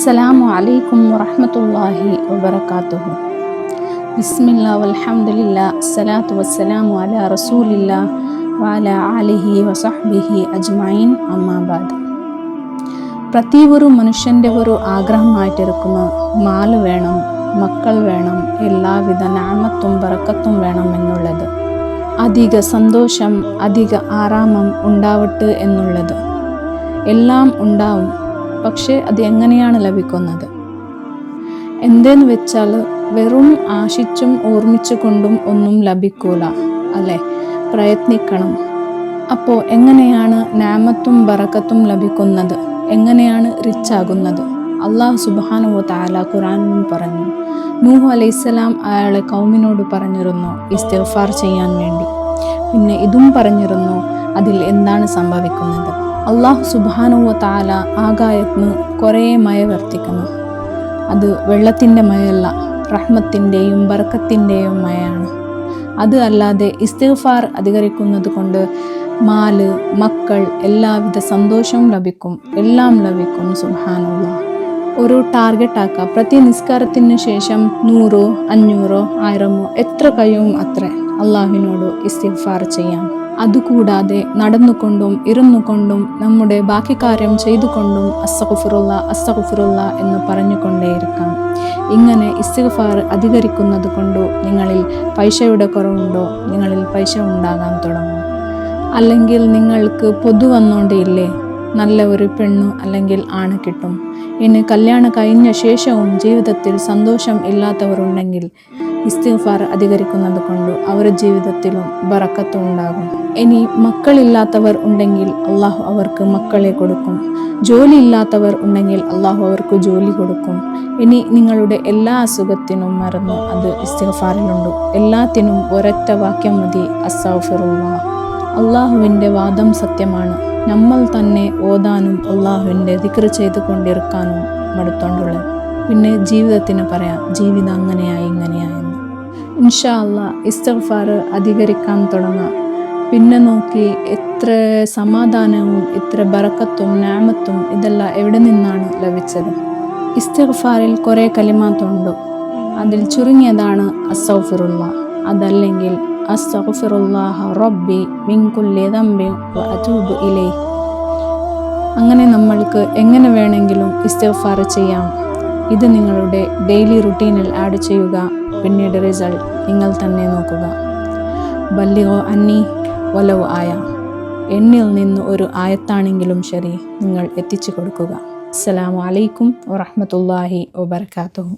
അസ്സലാമു അലൈക്കും വറഹ്മത്തുള്ളാഹി വബറകാതുഹു. ബിസ്മില്ലാ വൽഹംദുലില്ലാ അസ്സലാത്തു വസ്സലാമു അലാ റസൂലില്ലാ വഅലാ ആലിഹി വസഹ്ബിഹി അജ്മഈൻ. അമ്മാ ബഅദ്. പ്രതി ഒരു മനുഷ്യൻ്റെ ഒരു ആഗ്രഹമായിട്ടിരിക്കുന്നു, മാല് വേണം, മക്കൾ വേണം, എല്ലാവിധ നഅമത്തും ബറക്കത്തും വേണം എന്നുള്ളത്. അധിക സന്തോഷം, അധിക ആറാമം ഉണ്ടാവട്ടെ എന്നുള്ളത്. എല്ലാം ഉണ്ടാവും, പക്ഷേ അത് എങ്ങനെയാണ് ലഭിക്കുന്നത്? എന്തെന്ന് വെച്ചാൽ വെറും ആശിച്ചും ഓർമ്മിച്ചു കൊണ്ടും ഒന്നും ലഭിക്കൂല, അല്ലേ? പ്രയത്നിക്കണം. അപ്പോൾ എങ്ങനെയാണ് നഅമത്തും ബറക്കത്തും ലഭിക്കുന്നത്? എങ്ങനെയാണ് റിച്ചാകുന്നത്? അല്ലാഹു സുബ്ഹാനഹു വ തആല ഖുർആനിൽ പറഞ്ഞു. നൂഹ് അലൈഹിസ്സലാം അയാളെ കൗമിനോട് പറഞ്ഞിരുന്നു ഇസ്തിഗ്ഫാർ ചെയ്യാൻ വേണ്ടി. പിന്നെ ഇതും പറഞ്ഞിരുന്നു അതിൽ എന്താണ് സംഭവിക്കുന്നത്. അല്ലാഹു സുബ്ഹാനഹു വ തആല ആകായത്തിന് കുറേ മഴ വർത്തിക്കുന്നു. അത് വെള്ളത്തിൻ്റെ മഴയല്ല, റഹ്മത്തിൻ്റെയും ബർക്കത്തിൻ്റെയും മഴയാണ്. അത് അല്ലാതെ ഇസ്തിഗ്ഫാർ അധികരിക്കുന്നത് കൊണ്ട് മാല്, മക്കൾ, എല്ലാവിധ സന്തോഷവും ലഭിക്കും, എല്ലാം ലഭിക്കും. സുബ്ഹാനല്ലാഹ്. ഒരു ടാർഗറ്റ് ആക്കുക. പ്രതി നിസ്കാരത്തിന് ശേഷം 100, 500, 1000 എത്ര കഴിയും അത്ര അള്ളാഹുവിനോട് ഇസ്തിഗ്ഫാർ ചെയ്യാം. അതുകൂടാതെ നടന്നുകൊണ്ടും ഇരുന്നുകൊണ്ടും നമ്മുടെ ബാക്കി കാര്യം ചെയ്തുകൊണ്ടും അസ്തഗ്ഫിറുല്ലാ അസ്തഗ്ഫിറുല്ലാ എന്ന് പറഞ്ഞുകൊണ്ടേയിരിക്കാം. ഇങ്ങനെ ഇസ്തിഗ്ഫാർ അധികരിക്കുന്നത് കൊണ്ട് നിങ്ങളിൽ പൈസയുടെ കുറവുണ്ടോ? നിങ്ങളിൽ പൈസ ഉണ്ടാകാൻ തുടങ്ങും. അല്ലെങ്കിൽ നിങ്ങൾക്ക് പൊതു വന്നുകൊണ്ടേയില്ലേ, നല്ല ഒരു പെണ്ണ് അല്ലെങ്കിൽ ആണ് കിട്ടും. ഇനി കല്യാണം കഴിഞ്ഞ ശേഷവും ജീവിതത്തിൽ സന്തോഷം ഇല്ലാത്തവരുണ്ടെങ്കിൽ ഇസ്തിഗ്ഫാർ അധികരിക്കുന്നത് കൊണ്ട് അവരുടെ ജീവിതത്തിലും ബറക്കത്തും ഉണ്ടാകും. ഇനി മക്കളില്ലാത്തവർ ഉണ്ടെങ്കിൽ അള്ളാഹു അവർക്ക് മക്കളെ കൊടുക്കും. ജോലി ഇല്ലാത്തവർ ഉണ്ടെങ്കിൽ അള്ളാഹു അവർക്ക് ജോലി കൊടുക്കും. ഇനി നിങ്ങളുടെ എല്ലാ അസുഖത്തിനും മരുന്ന് അത് ഇസ്തിഗ്ഫാറിലുണ്ട്. എല്ലാത്തിനും ഒരൊറ്റ വാക്യം മതി, അസ്തഗ്ഫിറുല്ലാഹ്. അള്ളാഹുവിൻ്റെ വാദം സത്യമാണ്. നമ്മൾ തന്നെ ഓതാനും അള്ളാഹുവിൻ്റെ ദിക്ർ ചെയ്തു കൊണ്ടിരിക്കാനും മടുത്തോണ്ടുള്ളത്. പിന്നെ ജീവിതത്തിന് പറയാം, ജീവിതം അങ്ങനെയായി ഇങ്ങനെയായെന്ന്. ഇൻഷാ അല്ലാഹ് ഇസ്തിഗ്ഫാർ അധികരിക്കാൻ തുടങ്ങാം. പിന്നെ നോക്കി എത്ര സമാധാനവും എത്ര ബറക്കത്തും നഅമത്തും ഇതെല്ലാം എവിടെ നിന്നാണ് ലഭിച്ചത്? ഇസ്തിഗ്ഫാറിൽ കുറേ കലിമാത്തുണ്ട്. അതിൽ ചുരുങ്ങിയതാണ് അസ്തഗ്ഫിറുല്ലാഹ്. അതല്ലെങ്കിൽ അസ്തഗ്ഫിറുല്ലാഹ റബ്ബി മിൻ കുല്ലി ദംബിൻ വ അതൂബു ഇലൈഹി. അങ്ങനെ നമ്മൾക്ക് എങ്ങനെ വേണമെങ്കിലും ഇസ്തിഗ്ഫാർ ചെയ്യാം. ഇത് നിങ്ങളുടെ ഡെയിലി റുട്ടീനിൽ ആഡ് ചെയ്യുക. പിന്നീട് റിസൾട്ട് നിങ്ങൾ തന്നെ നോക്കുക. ബല്ലിഗു അന്നി വലൗ ആയ. എന്നിൽ നിന്ന് ഒരു ആയത്താണെങ്കിലും ശരി നിങ്ങൾ എത്തിച്ചു കൊടുക്കുക. അസ്സലാമു അലൈക്കും വറഹ്മത്തുള്ളാഹി വബറകാതുഹു.